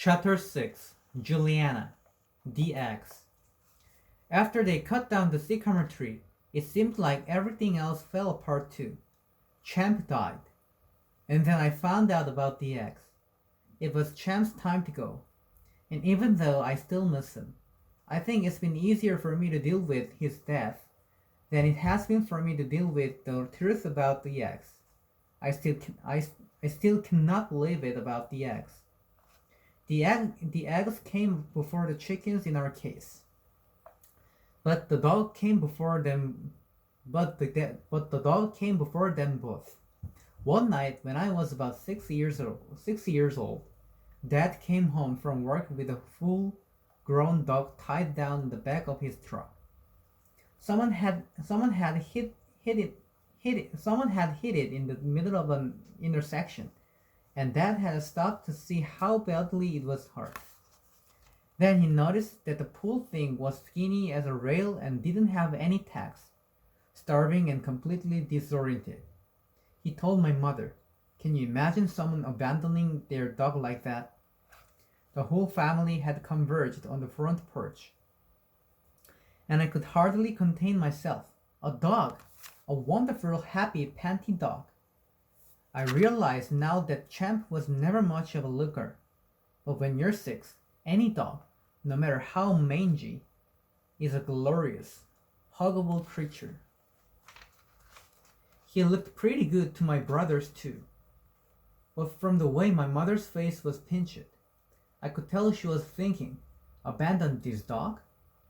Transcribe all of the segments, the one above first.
Chapter 6 Juliana The Eggs. After they cut down the sycamore tree, it seemed like everything else fell apart too. Champ died. And then I found out about the eggs. It was Champ's time to go. And even though I still miss him, I think it's been easier for me to deal with his death than it has been for me to deal with the truth about the eggs. I still cannot believe it about the eggs. The eggs came before the chickens in our case. But the dog came before them. But the dog came before them both. One night when I was about 6 years old, Dad came home from work with a full-grown dog tied down in the back of his truck. Someone had hit it in the middle of an intersection, and Dad had stopped to see how badly it was hurt. Then he noticed that the poor thing was skinny as a rail and didn't have any tags, starving and completely disoriented. He told my mother, "Can you imagine someone abandoning their dog like that?" The whole family had converged on the front porch, and I could hardly contain myself. A dog! A wonderful, happy, panty dog. I realize now that Champ was never much of a looker, but when you're 6, any dog, no matter how mangy, is a glorious, huggable creature. He looked pretty good to my brothers too, but from the way my mother's face was pinched, I could tell she was thinking, "Abandon this dog?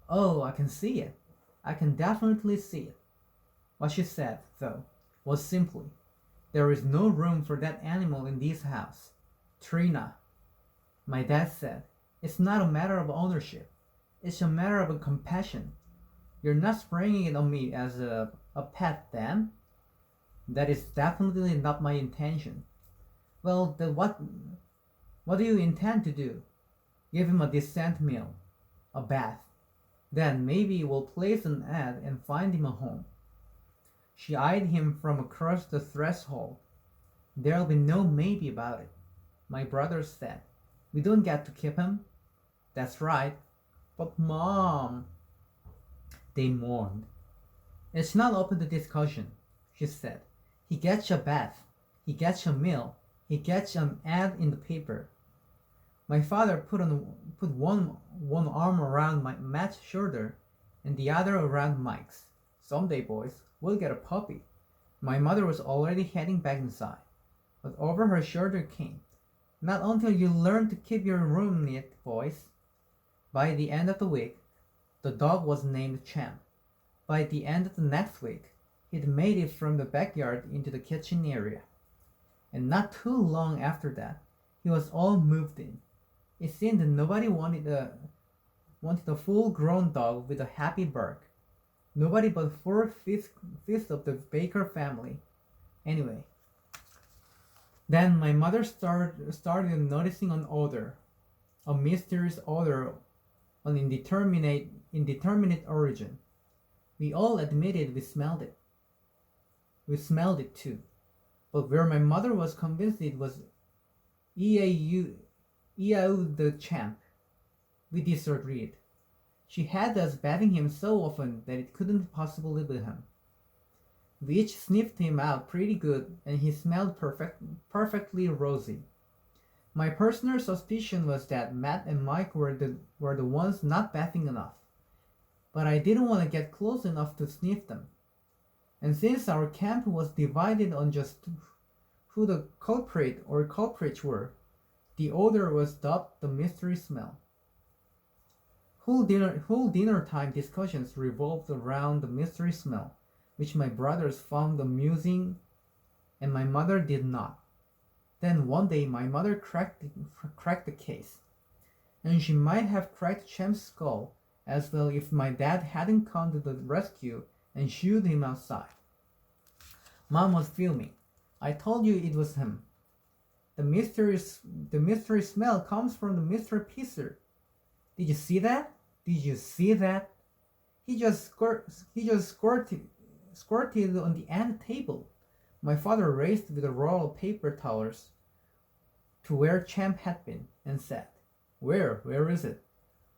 Oh, I can see it. I can definitely see it." What she said, though, was simply, "There is no room for that animal in this house." "Trina," my dad said, "it's not a matter of ownership. It's a matter of compassion. You're not spraying it on me as a pet, then?" "That is definitely not my intention." "Well, then what do you intend to do?" "Give him a decent meal, a bath. Then maybe we'll place an ad and find him a home." She eyed him from across the threshold. "There'll be no maybe about it," my brothers said. "We don't get to keep him." "That's right." "But Mom," they mourned. "It's not open to discussion," she said. "He gets a bath. He gets a meal. He gets an ad in the paper." My father put one arm around Matt's shoulder and the other around Mike's. "Someday, boys, we'll get a puppy." My mother was already heading back inside, but over her shoulder came, "Not until you learn to keep your room neat, boys." By the end of the week, the dog was named Champ. By the end of the next week, he'd made it from the backyard into the kitchen area. And not too long after that, he was all moved in. It seemed that nobody wanted a full-grown dog with a happy bark. Nobody but 4/5 of the Baker family. Anyway, then my mother started noticing an odor, a mysterious odor, an indeterminate origin. We all admitted we smelled it. We smelled it too, but where my mother was convinced it was Eau the Champ, we disagreed. She had us bathing him so often that it couldn't possibly be him. We each sniffed him out pretty good, and he smelled perfectly rosy. My personal suspicion was that Matt and Mike were the ones not bathing enough, but I didn't want to get close enough to sniff them. And since our camp was divided on just who the culprit or culprits were, the odor was dubbed the mystery smell. Whole dinner time discussions revolved around the mystery smell, which my brothers found amusing and my mother did not. Then one day my mother cracked the case, and she might have cracked Champ's skull as well if my dad hadn't come to the rescue and shooed him outside. Mom was fuming. "I told you it was him. The mystery smell comes from the mystery pisser. Did you see that? Did you see that? He just squirted on the end table." My father raced with a roll of paper towels to where Champ had been and said, Where is it?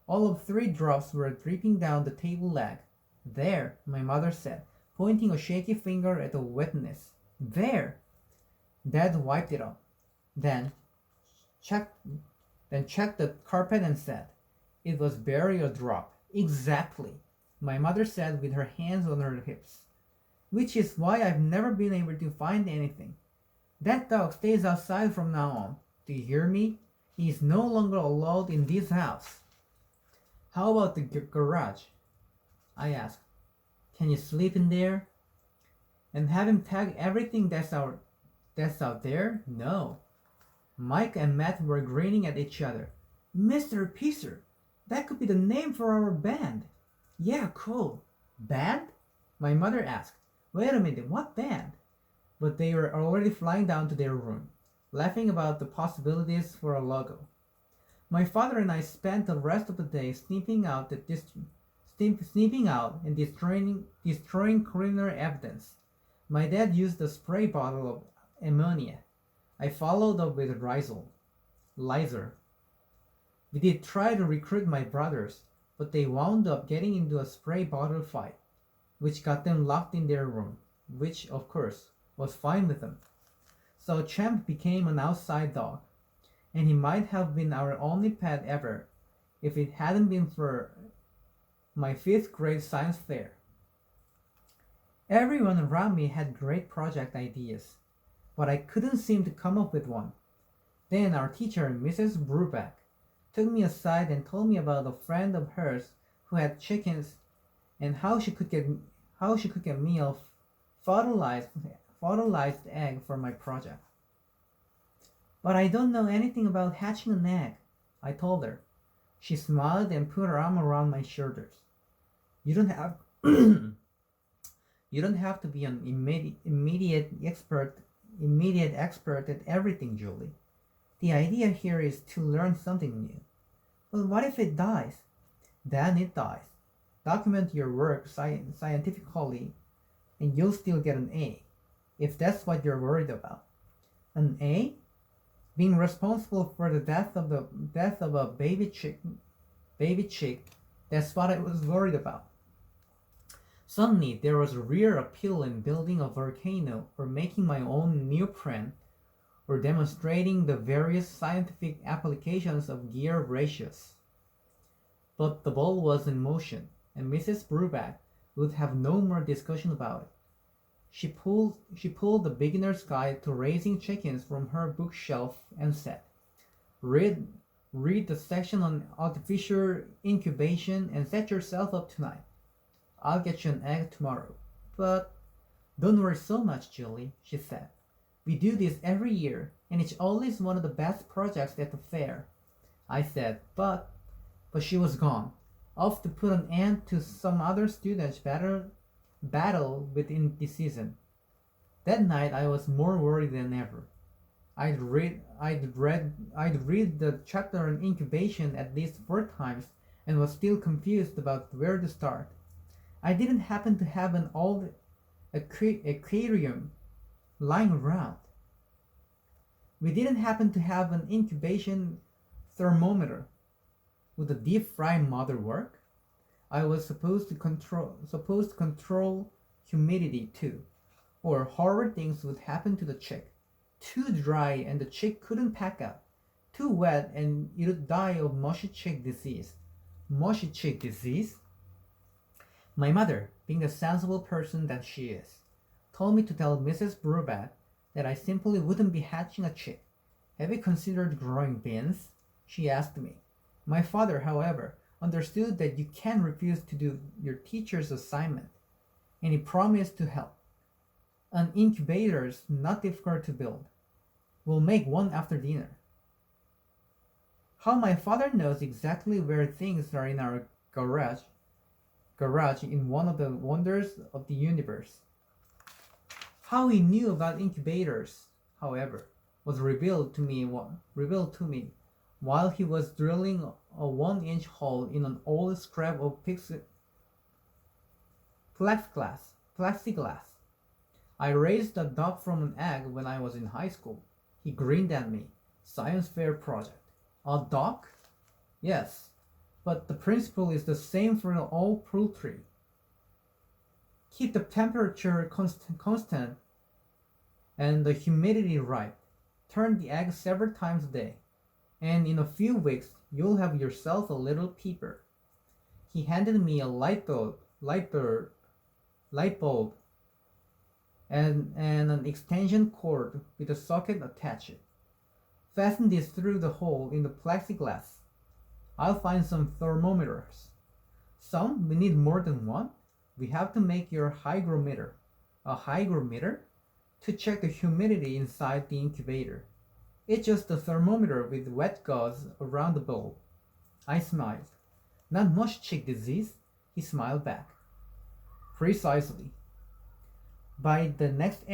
All of 3 drops were dripping down the table leg. There, my mother said, pointing a shaky finger at the wetness. There! Dad wiped it up. Then checked checked the carpet and said, it was barely a drop. Exactly, my mother said with her hands on her hips. Which is why I've never been able to find anything. That dog stays outside from now on. Do you hear me? He is no longer allowed in this house. How about the garage? I asked. Can you sleep in there? And have him tag everything that's out there? No. Mike and Matt were grinning at each other. Mr. Pisser, that could be the name for our band. Yeah, cool. Band? My mother asked. Wait a minute, what band? But they were already flying down to their room, laughing about the possibilities for a logo. My father and I spent the rest of the day sniffing out and destroying criminal evidence. My dad used a spray bottle of ammonia. I followed up with Lizer. We did try to recruit my brothers, but they wound up getting into a spray bottle fight, which got them locked in their room, which, of course, was fine with them. So Champ became an outside dog, and he might have been our only pet ever if it hadn't been for my 5th grade science fair. Everyone around me had great project ideas, but I couldn't seem to come up with one. Then our teacher, Mrs. Brubeck, took me aside and told me about a friend of hers who had chickens and how she could get me a fertilized egg for my project. But I don't know anything about hatching an egg, I told her. She smiled and put her arm around my shoulders. You don't have to be an immediate expert at everything, Julie. The idea here is to learn something new. But what if it dies? Then it dies. Document your work scientifically, and you'll still get an A, if that's what you're worried about. An A? Being responsible for the death of a baby chick, that's what I was worried about. Suddenly, there was a real appeal in building a volcano or making my own neoprene or demonstrating the various scientific applications of gear ratios. But the ball was in motion, and Mrs. Brubeck would have no more discussion about it. She pulled the beginner's guide to raising chickens from her bookshelf and said, read the section on artificial incubation and set yourself up tonight. I'll get you an egg tomorrow. But don't worry so much, Julie, she said. We do this every year, and it's always one of the best projects at the fair. I said, but she was gone, off to put an end to some other student's battle with indecision. That night I was more worried than ever. I'd read the chapter on incubation at least 4 times and was still confused about where to start. I didn't happen to have an old aquarium lying around. We didn't happen to have an incubation thermometer. Would a deep fry mother work? I was supposed to control humidity too, or horrid things would happen to the chick. Too dry and the chick couldn't pack up. Too wet and it would die of mushy chick disease. Mushy chick disease? My mother, being the sensible person that she is, told me to tell Mrs. Brubeck that I simply wouldn't be hatching a chick. Have you considered growing beans? She asked me. My father, however, understood that you can't refuse to do your teacher's assignment, and he promised to help. An incubator's not difficult to build. We'll make one after dinner. How my father knows exactly where things are in our garage in one of the wonders of the universe. How he knew about incubators, however, was revealed to me while he was drilling a 1-inch hole in an old scrap of plexiglass. I raised a duck from an egg when I was in high school. He grinned at me. Science fair project. A duck? Yes, but the principle is the same for all poultry. Keep the temperature constant and the humidity right. Turn the egg several times a day, and in a few weeks you'll have yourself a little peeper. He handed me a light bulb, and an extension cord with a socket attached. Fasten this through the hole in the plexiglass. I'll find some thermometers. Some? We need more than one? We have to make your hygrometer. A hygrometer? To check the humidity inside the incubator. It's just a thermometer with wet gauze around the bulb. I smiled. Not much chick disease? He smiled back. Precisely. By the next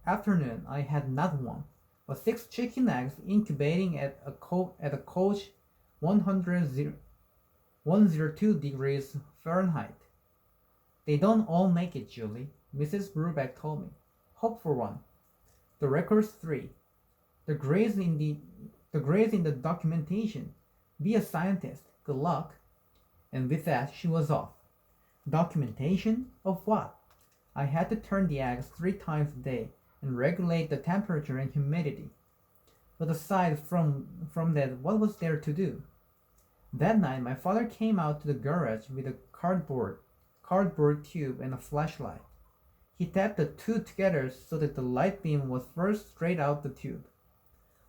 afternoon, I had not one, but 6 chicken eggs incubating at a coach 102 degrees Fahrenheit. They don't all make it, Julie, Mrs. Brubeck told me. Hope for one. The record's 3. The grades in the documentation. Be a scientist. Good luck. And with that, she was off. Documentation? Of what? I had to turn the eggs 3 times a day and regulate the temperature and humidity. But aside from that, what was there to do? That night, my father came out to the garage with a cardboard tube and a flashlight. He tapped the two together so that the light beam was first straight out the tube.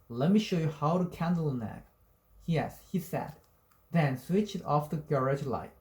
Let me show you how to candle an egg. Yes, he said. Then switched off the garage light.